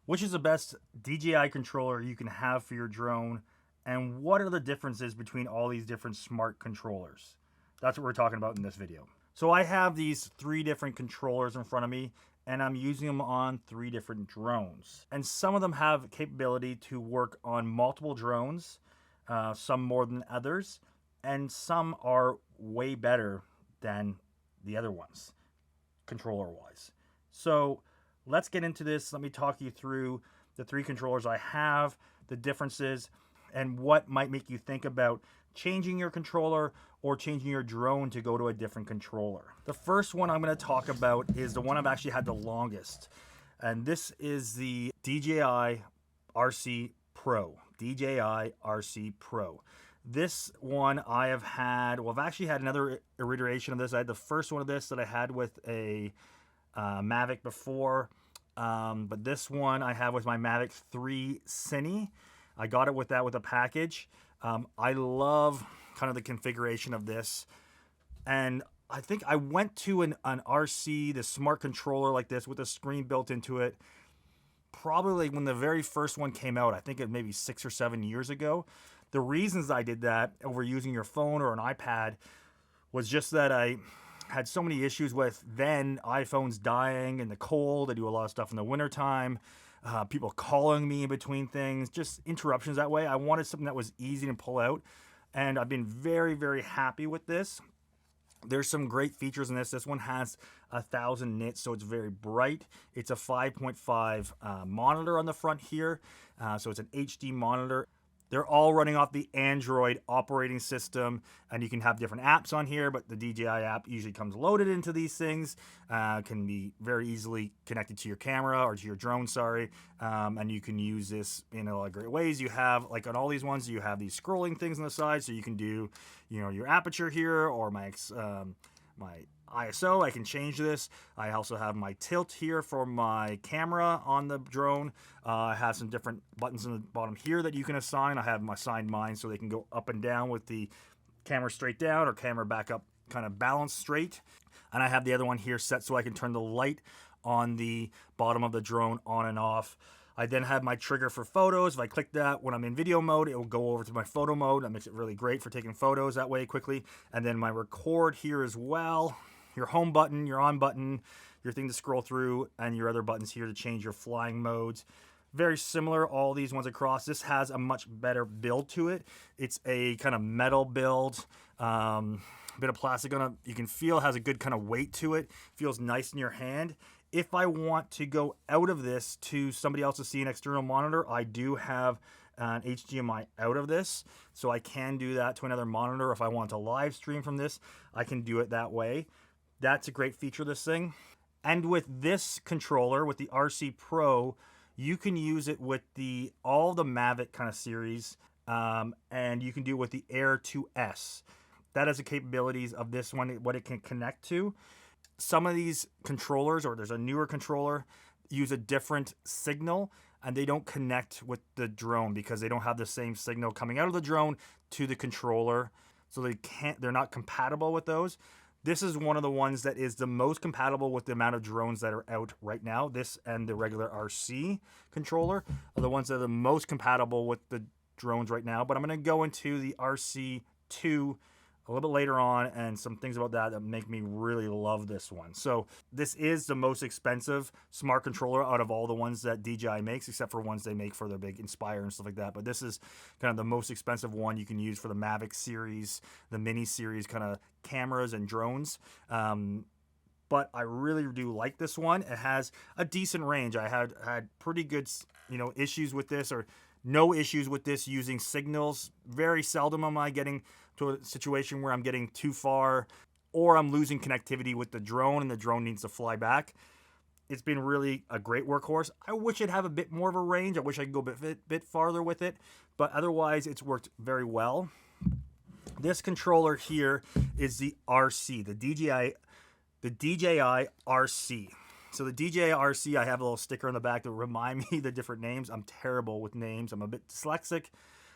Which is the best DJI controller you can have for your drone, and what are the differences between all these different smart controllers? That's what we're talking about in this video. So I have these 3 different controllers in front of me, and I'm using them on 3 different drones. And some of them have capability to work on multiple drones, some more than others, and some are way better than the other ones, controller-wise. So let's get into this. Let me talk you through the 3 controllers I have, the differences, and what might make you think about changing your controller or changing your drone to go to a different controller. The first one I'm going to talk about is the one I've actually had the longest, and this is the DJI RC Pro. DJI RC Pro. This one I have had, well, I've actually had another iteration of this. I had the first one of this that I had with a Mavic before, but this one I have with my Mavic 3 Cine. I got it with that with a package. I love kind of the configuration of this, and I think I went to an RC, the smart controller like this with a screen built into it, probably when the very first one came out. I think it maybe 6 or 7 years ago. The reasons I did that over using your phone or an iPad was just that I had so many issues with then iPhones dying in the cold. I do a lot of stuff in the wintertime. People calling me in between things, just interruptions that way. I wanted something that was easy to pull out, and I've been very, very happy with this. There's some great features in this. This one has 1,000 nits, so it's very bright. It's a 5.5 monitor on the front here, so it's an HD monitor. They're all running off the Android operating system, and you can have different apps on here, but the DJI app usually comes loaded into these things, can be very easily connected to your camera or to your drone, and you can use this in a lot of great ways. You have, like on all these ones, you have these scrolling things on the side, so you can do, your aperture here, or my ISO. I can change this. I also have my tilt here for my camera on the drone. I have some different buttons in the bottom here that you can assign. I have assigned mine so they can go up and down with the camera straight down or camera back up, kind of balanced straight. And I have the other one here set so I can turn the light on the bottom of the drone on and off. I then have my trigger for photos. If I click that when I'm in video mode, it will go over to my photo mode. That makes it really great for taking photos that way quickly. And then my record here as well. Your home button, your on button, your thing to scroll through, and your other buttons here to change your flying modes. Very similar, all these ones across. This has a much better build to it. It's a kind of metal build, bit of plastic on it. You can feel it has a good kind of weight to it. Feels nice in your hand. If I want to go out of this to somebody else to see an external monitor, I do have an HDMI out of this, so I can do that to another monitor. If I want to live stream from this, I can do it that way. That's a great feature of this thing. And with this controller, with the RC Pro, you can use it with all the Mavic kind of series, and you can do it with the Air 2S. That has the capabilities of this one, what it can connect to. Some of these controllers, or there's a newer controller, use a different signal, and they don't connect with the drone because they don't have the same signal coming out of the drone to the controller, so they're not compatible with those. This is one of the ones that is the most compatible with the amount of drones that are out right now. This and the regular RC controller are the ones that are the most compatible with the drones right now. But I'm going to go into the RC2 a little bit later on, and some things about that make me really love this one. So this is the most expensive smart controller out of all the ones that DJI makes, except for ones they make for their big Inspire and stuff like that. But this is kind of the most expensive one you can use for the Mavic series, the Mini series kind of cameras and drones. But I really do like this one. It has a decent range. I had pretty good, issues with this, or no issues with this using signals. Very seldom am I getting to a situation where I'm getting too far or I'm losing connectivity with the drone and the drone needs to fly back. It's been really a great workhorse. I wish it'd have a bit more of a range. I wish I could go a bit farther with it, but otherwise it's worked very well. This controller here is the RC, the DJI RC. So the DJI RC, I have a little sticker on the back to remind me the different names. I'm terrible with names. I'm a bit dyslexic,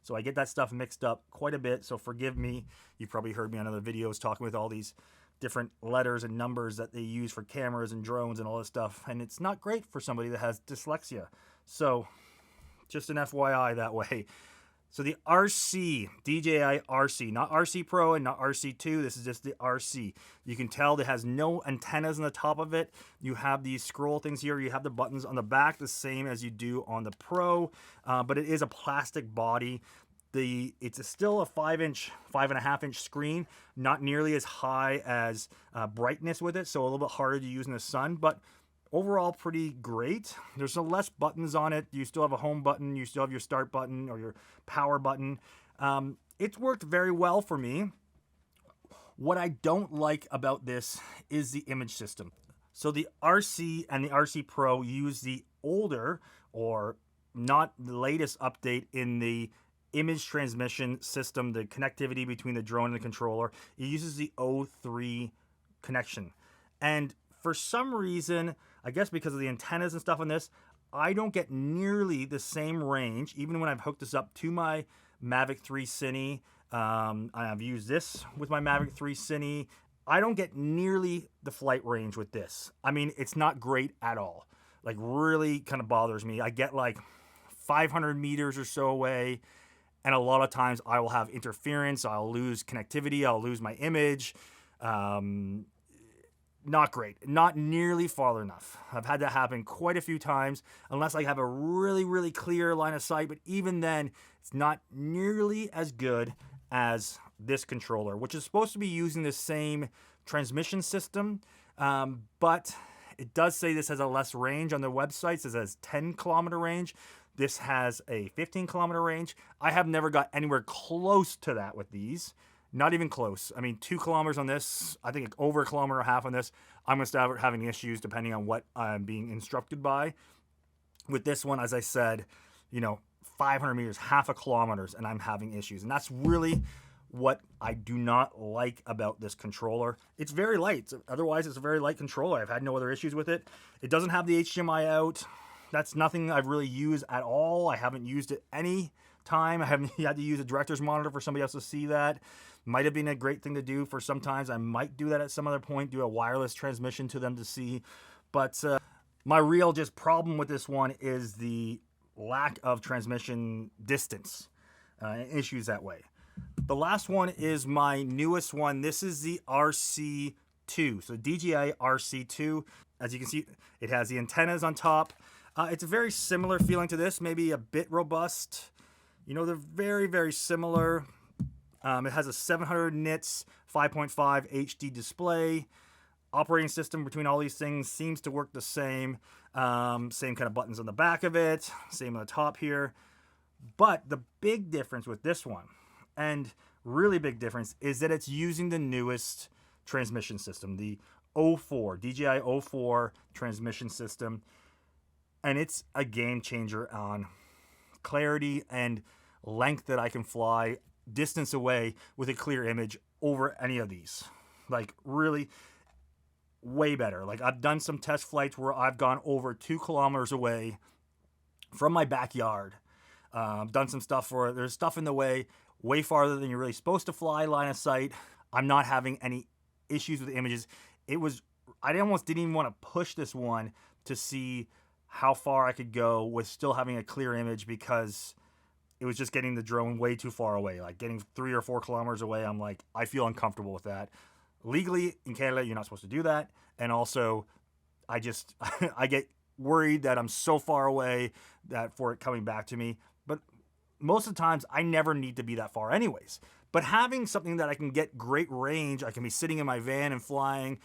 so I get that stuff mixed up quite a bit, so forgive me. You've probably heard me on other videos talking with all these different letters and numbers that they use for cameras and drones and all this stuff, and it's not great for somebody that has dyslexia. So just an FYI that way. So the RC, DJI RC, not RC Pro and not RC2. This is just the RC. You can tell it has no antennas on the top of it. You have these scroll things here. You have the buttons on the back, the same as you do on the Pro, but it is a plastic body. It's still a 5.5-inch screen, not nearly as high as brightness with it, so a little bit harder to use in the sun, but overall pretty great. There's some less buttons on it. You still have a home button, you still have your start button or your power button. It's worked very well for me. What I don't like about this is the image system. So the RC and the RC Pro use the older, or not the latest update in the image transmission system, the connectivity between the drone and the controller. It uses the O3 connection. And for some reason, I guess because of the antennas and stuff on this, I don't get nearly the same range, even when I've hooked this up to my Mavic 3 Cine. I've used this with my Mavic 3 Cine. I don't get nearly the flight range with this. I mean, it's not great at all. Like, really kind of bothers me. I get like 500 meters or so away, and a lot of times I will have interference. I'll lose connectivity. I'll lose my image. Not great. Not nearly far enough. I've had that happen quite a few times, unless I have a really, really clear line of sight. But even then, it's not nearly as good as this controller, which is supposed to be using the same transmission system. But it does say this has a less range on their website. It says it has 10-kilometer range. This has a 15-kilometer range. I have never got anywhere close to that with these. Not even close. I mean, 2 kilometers on this, I think over 1.5 kilometers on this, I'm going to start having issues depending on what I'm being instructed by. With this one, as I said, 500 meters, 0.5 kilometers, and I'm having issues. And that's really what I do not like about this controller. It's very light. Otherwise, it's a very light controller. I've had no other issues with it. It doesn't have the HDMI out. That's nothing I've really used at all. I haven't used it any time. I haven't had to use a director's monitor for somebody else to see that. Might have been a great thing to do for sometimes. I might do that at some other point, do a wireless transmission to them to see. But my real just problem with this one is the lack of transmission distance, issues that way. The last one is my newest one. This is the RC2. So DJI RC2. As you can see, it has the antennas on top. It's a very similar feeling to this, maybe a bit robust. They're very, very similar. It has a 700 nits, 5.5 HD display. Operating system between all these things seems to work the same. Same kind of buttons on the back of it, same on the top here. But the big difference with this one, and really big difference, is that it's using the newest transmission system, the DJI 04 transmission system. And it's a game changer on clarity and length that I can fly distance away with a clear image over any of these. Like, really way better. Like, I've done some test flights where I've gone over 2 kilometers away from my backyard. Done some stuff where there's stuff in the way farther than you're really supposed to fly, line of sight. I'm not having any issues with the images. I almost didn't even want to push this one to see how far I could go with still having a clear image, because it was just getting the drone way too far away. Like, getting 3 or 4 kilometers away, I'm like, I feel uncomfortable with that. Legally, in Canada, you're not supposed to do that. And also, I get worried that I'm so far away that for it coming back to me. But most of the times, I never need to be that far anyways. But having something that I can get great range, I can be sitting in my van and flying,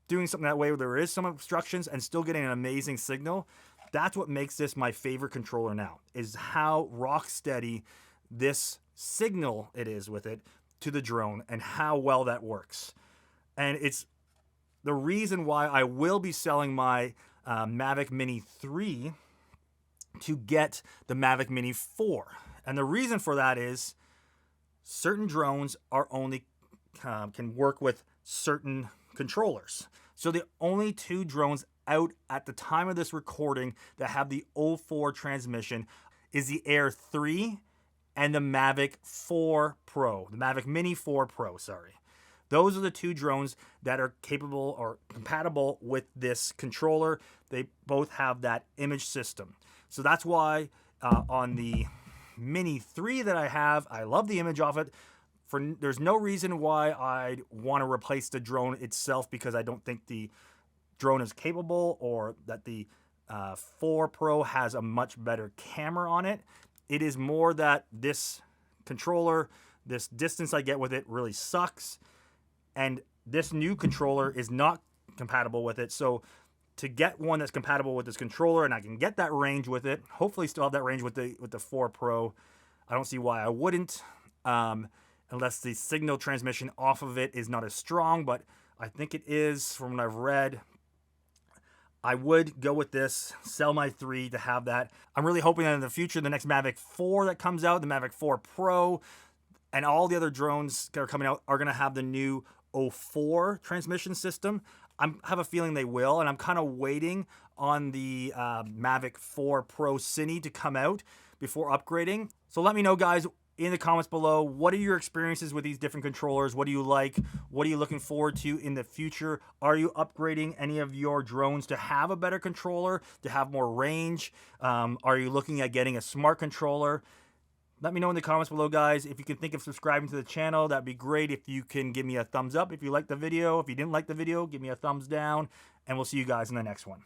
doing something that way where there is some obstructions and still getting an amazing signal, that's what makes this my favorite controller now, is how rock steady this signal it is with it to the drone and how well that works. And it's the reason why I will be selling my Mavic Mini 3 to get the Mavic Mini 4. And the reason for that is certain drones are only can work with certain controllers. So the only 2 drones out at the time of this recording that have the 04 transmission is the Air 3 and the Mavic 4 Pro, the Mavic Mini 4 Pro, sorry. Those are the 2 drones that are capable or compatible with this controller. They both have that image system. So that's why on the Mini 3 that I have, I love the image off it. There's no reason why I'd want to replace the drone itself, because I don't think the drone is capable, or that the 4 Pro has a much better camera on it. It is more that this controller, this distance I get with it really sucks, and this new controller is not compatible with it. So to get one that's compatible with this controller, and I can get that range with it, hopefully still have that range with the 4 Pro, I don't see why I wouldn't, unless the signal transmission off of it is not as strong, but I think it is from what I've read. I would go with this, sell my 3 to have that. I'm really hoping that in the future, the next Mavic 4 that comes out, the Mavic 4 Pro, and all the other drones that are coming out are going to have the new 04 transmission system. I have a feeling they will, and I'm kind of waiting on the Mavic 4 Pro Cine to come out before upgrading. So let me know, guys, in the comments below, what are your experiences with these different controllers? What do you like? What are you looking forward to in the future? Are you upgrading any of your drones to have a better controller, to have more range? Are you looking at getting a smart controller? Let me know in the comments below, guys. If you can think of subscribing to the channel, that'd be great. If you can give me a thumbs up if you liked the video. If you didn't like the video, give me a thumbs down, and we'll see you guys in the next one.